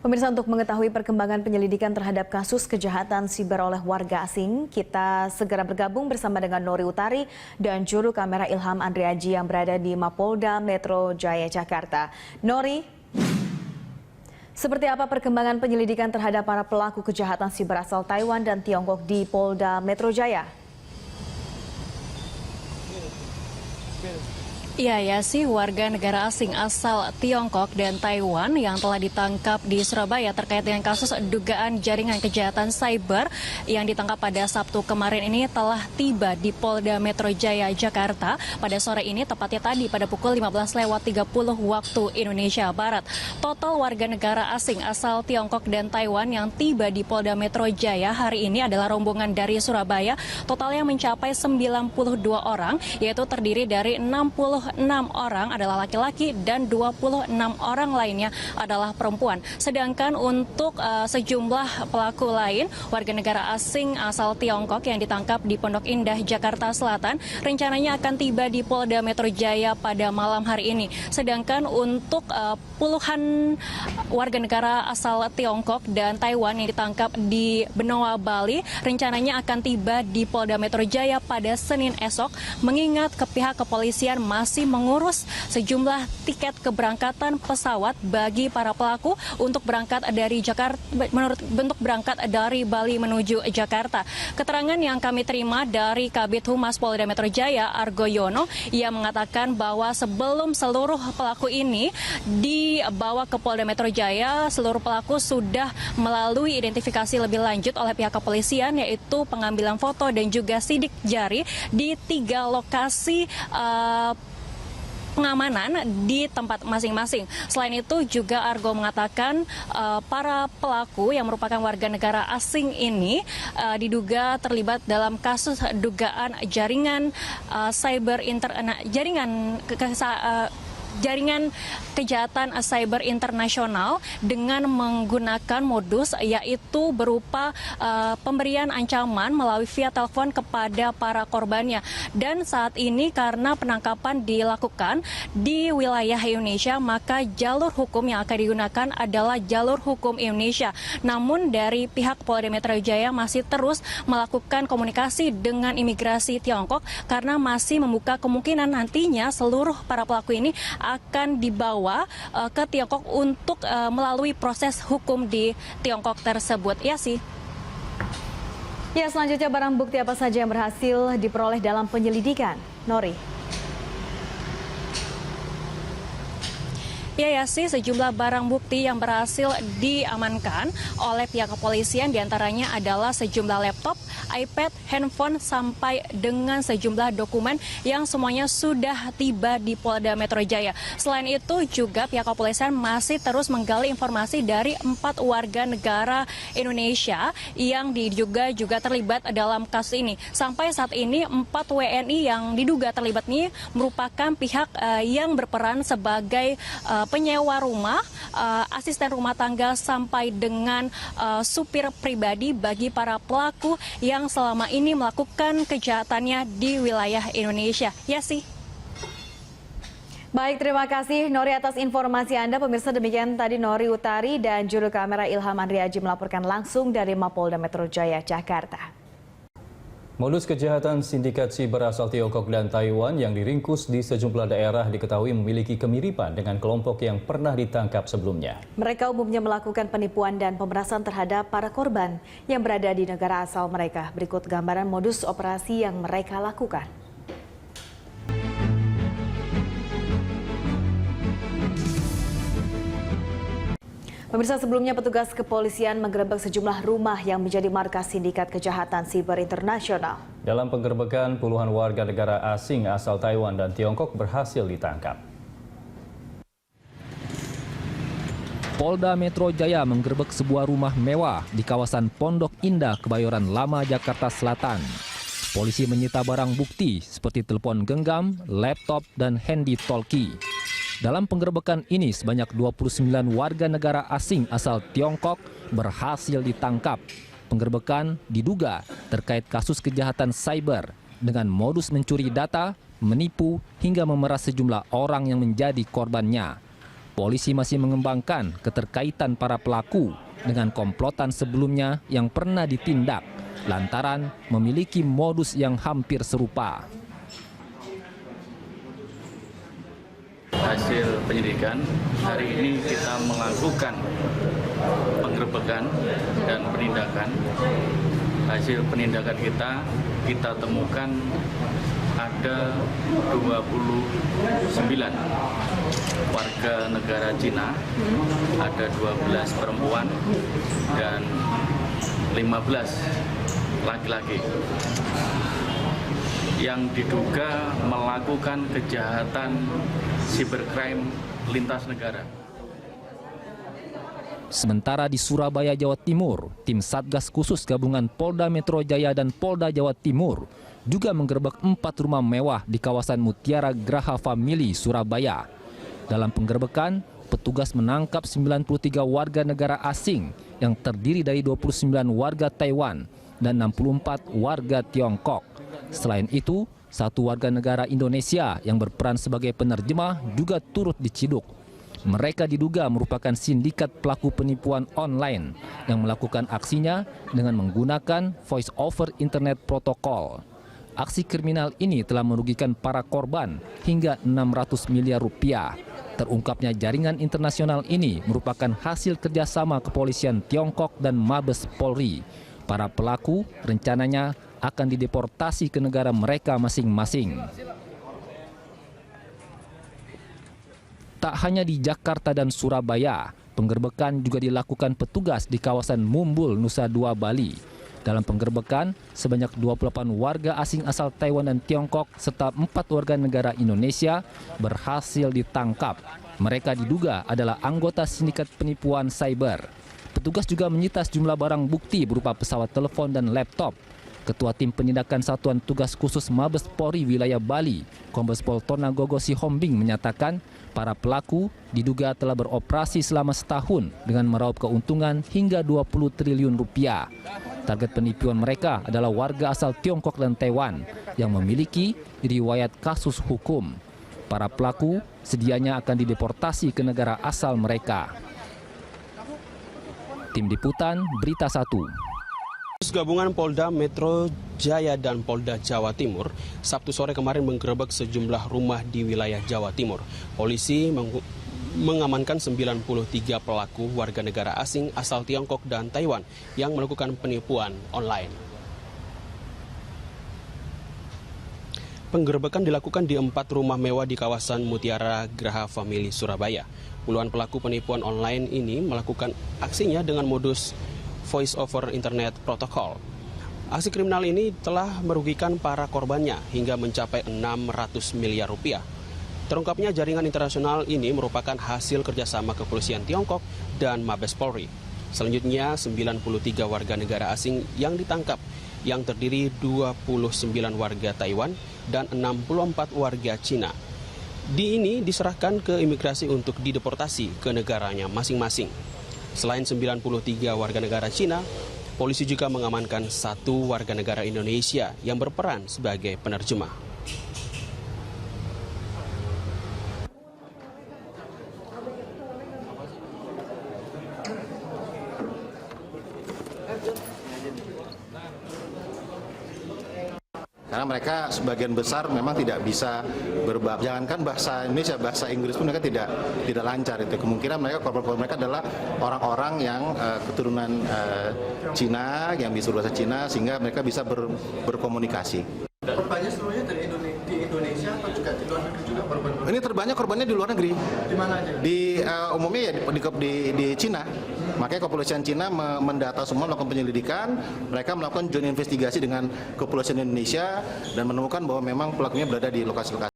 Pemirsa, untuk mengetahui perkembangan penyelidikan terhadap kasus kejahatan siber oleh warga asing, kita segera bergabung bersama dengan Nori Utari dan juru kamera Ilham Andriaji yang berada di Mapolda Metro Jaya, Jakarta. Nori, seperti apa perkembangan penyelidikan terhadap para pelaku kejahatan siber asal Taiwan dan Tiongkok di Polda Metro Jaya? Iya ya sih, warga negara asing asal Tiongkok dan Taiwan yang telah ditangkap di Surabaya terkait dengan kasus dugaan jaringan kejahatan cyber yang ditangkap pada Sabtu kemarin ini telah tiba di Polda Metro Jaya, Jakarta pada sore ini, tepatnya tadi pada pukul 15.30 waktu Indonesia Barat. Total warga negara asing asal Tiongkok dan Taiwan yang tiba di Polda Metro Jaya hari ini adalah rombongan dari Surabaya, totalnya mencapai 92 orang, yaitu terdiri dari 66 orang adalah laki-laki dan 26 orang lainnya adalah perempuan. Sedangkan untuk sejumlah pelaku lain, warga negara asing asal Tiongkok yang ditangkap di Pondok Indah, Jakarta Selatan, rencananya akan tiba di Polda Metro Jaya pada malam hari ini. Sedangkan untuk puluhan warga negara asal Tiongkok dan Taiwan yang ditangkap di Benoa, Bali, rencananya akan tiba di Polda Metro Jaya pada Senin esok, mengingat pihak kepolisian masih mengurus sejumlah tiket keberangkatan pesawat bagi para pelaku untuk berangkat dari Jakarta, bentuk berangkat dari Bali menuju Jakarta. Keterangan yang kami terima dari Kabid Humas Polda Metro Jaya, Argo Yono, ia mengatakan bahwa sebelum seluruh pelaku ini dibawa ke Polda Metro Jaya, seluruh pelaku sudah melalui identifikasi lebih lanjut oleh pihak kepolisian, yaitu pengambilan foto dan juga sidik jari di 3 lokasi pengamanan di tempat masing-masing. Selain itu juga Argo mengatakan para pelaku yang merupakan warga negara asing ini diduga terlibat dalam kasus dugaan jaringan jaringan kejahatan cyber internasional dengan menggunakan modus yaitu berupa pemberian ancaman melalui via telepon kepada para korbannya. Dan saat ini karena penangkapan dilakukan di wilayah Indonesia, maka jalur hukum yang akan digunakan adalah jalur hukum Indonesia. Namun dari pihak Polda Metro Jaya masih terus melakukan komunikasi dengan imigrasi Tiongkok karena masih membuka kemungkinan nantinya seluruh para pelaku ini akan dibawa ke Tiongkok untuk melalui proses hukum di Tiongkok tersebut. Ya sih. Ya, selanjutnya barang bukti apa saja yang berhasil diperoleh dalam penyelidikan? Nori. Ya sih, sejumlah barang bukti yang berhasil diamankan oleh pihak kepolisian diantaranya adalah sejumlah laptop, iPad, handphone, sampai dengan sejumlah dokumen yang semuanya sudah tiba di Polda Metro Jaya. Selain itu juga pihak kepolisian masih terus menggali informasi dari 4 warga negara Indonesia yang diduga juga terlibat dalam kasus ini. Sampai saat ini 4 WNI yang diduga terlibat ini merupakan pihak yang berperan sebagai penyewa rumah, asisten rumah tangga, sampai dengan supir pribadi bagi para pelaku yang selama ini melakukan kejahatannya di wilayah Indonesia. Ya sih. Baik, terima kasih Nori atas informasi Anda. Pemirsa, demikian tadi Nori Utari dan juru kamera Ilham Andriaji melaporkan langsung dari Mapolda Metro Jaya, Jakarta. Modus kejahatan sindikat siber asal Tiongkok dan Taiwan yang diringkus di sejumlah daerah diketahui memiliki kemiripan dengan kelompok yang pernah ditangkap sebelumnya. Mereka umumnya melakukan penipuan dan pemerasan terhadap para korban yang berada di negara asal mereka. Berikut gambaran modus operasi yang mereka lakukan. Pemirsa, sebelumnya petugas kepolisian menggerebek sejumlah rumah yang menjadi markas sindikat kejahatan siber internasional. Dalam penggerebekan, puluhan warga negara asing asal Taiwan dan Tiongkok berhasil ditangkap. Polda Metro Jaya menggerebek sebuah rumah mewah di kawasan Pondok Indah, Kebayoran Lama, Jakarta Selatan. Polisi menyita barang bukti seperti telepon genggam, laptop, dan handy talkie. Dalam penggerebekan ini, sebanyak 29 warga negara asing asal Tiongkok berhasil ditangkap. Penggerebekan diduga terkait kasus kejahatan cyber dengan modus mencuri data, menipu, hingga memeras sejumlah orang yang menjadi korbannya. Polisi masih mengembangkan keterkaitan para pelaku dengan komplotan sebelumnya yang pernah ditindak lantaran memiliki modus yang hampir serupa. Hasil penyelidikan, hari ini kita melakukan penggerbekan dan penindakan. Hasil penindakan kita temukan ada 29 warga negara Cina, ada 12 perempuan dan 15 laki-laki yang diduga melakukan kejahatan cybercrime lintas negara. Sementara di Surabaya, Jawa Timur, tim Satgas Khusus Gabungan Polda Metro Jaya dan Polda Jawa Timur juga menggerebek 4 rumah mewah di kawasan Mutiara Graha Family, Surabaya. Dalam penggerbekan, petugas menangkap 93 warga negara asing yang terdiri dari 29 warga Taiwan dan 64 warga Tiongkok. Selain itu, 1 warga negara Indonesia yang berperan sebagai penerjemah juga turut diciduk. Mereka diduga merupakan sindikat pelaku penipuan online yang melakukan aksinya dengan menggunakan voice over internet protokol. Aksi kriminal ini telah merugikan para korban hingga 600 miliar rupiah. Terungkapnya jaringan internasional ini merupakan hasil kerjasama kepolisian Tiongkok dan Mabes Polri. Para pelaku rencananya akan dideportasi ke negara mereka masing-masing. Tak hanya di Jakarta dan Surabaya, penggerbekan juga dilakukan petugas di kawasan Mumbul, Nusa Dua, Bali. Dalam penggerbekan, sebanyak 28 warga asing asal Taiwan dan Tiongkok serta 4 warga negara Indonesia berhasil ditangkap. Mereka diduga adalah anggota sindikat penipuan cyber. Petugas juga menyita sejumlah barang bukti berupa pesawat telepon dan laptop. Ketua Tim Penindakan Satuan Tugas Khusus Mabes Polri Wilayah Bali, Kombes Pol Tonagogo Sihombing menyatakan para pelaku diduga telah beroperasi selama setahun dengan meraup keuntungan hingga 20 triliun rupiah. Target penipuan mereka adalah warga asal Tiongkok dan Taiwan yang memiliki riwayat kasus hukum. Para pelaku sedianya akan dideportasi ke negara asal mereka. Tim Liputan Berita 1. Gabungan Polda Metro Jaya dan Polda Jawa Timur Sabtu sore kemarin menggerebek sejumlah rumah di wilayah Jawa Timur. Polisi mengamankan 93 pelaku warga negara asing asal Tiongkok dan Taiwan yang melakukan penipuan online. Penggerebekan dilakukan di 4 rumah mewah di kawasan Mutiara Graha Family, Surabaya. Puluhan pelaku penipuan online ini melakukan aksinya dengan modus voice over internet protokol. Aksi kriminal ini telah merugikan para korbannya hingga mencapai 600 miliar rupiah. Terungkapnya jaringan internasional ini merupakan hasil kerjasama kepolisian Tiongkok dan Mabes Polri. Selanjutnya 93 warga negara asing yang ditangkap, yang terdiri 29 warga Taiwan dan 64 warga Cina. Ini diserahkan ke imigrasi untuk dideportasi ke negaranya masing-masing. Selain 93 warga negara Cina, polisi juga mengamankan 1 warga negara Indonesia yang berperan sebagai penerjemah. Karena mereka sebagian besar memang tidak bisa jangankan bahasa Indonesia, bahasa Inggris pun mereka tidak lancar itu. Kemungkinan korban mereka adalah orang-orang yang keturunan Cina, yang bisa berbahasa Cina, sehingga mereka bisa berkomunikasi. Korbannya seluruhnya di Indonesia atau juga di luar negeri juga korban? Ini terbanyak korbannya di luar negeri. Di mana aja? Umumnya ya di Cina. Makanya kepolisian Cina mendata semua, melakukan penyelidikan. Mereka melakukan joint investigasi dengan kepolisian Indonesia dan menemukan bahwa memang pelakunya berada di lokasi-lokasi.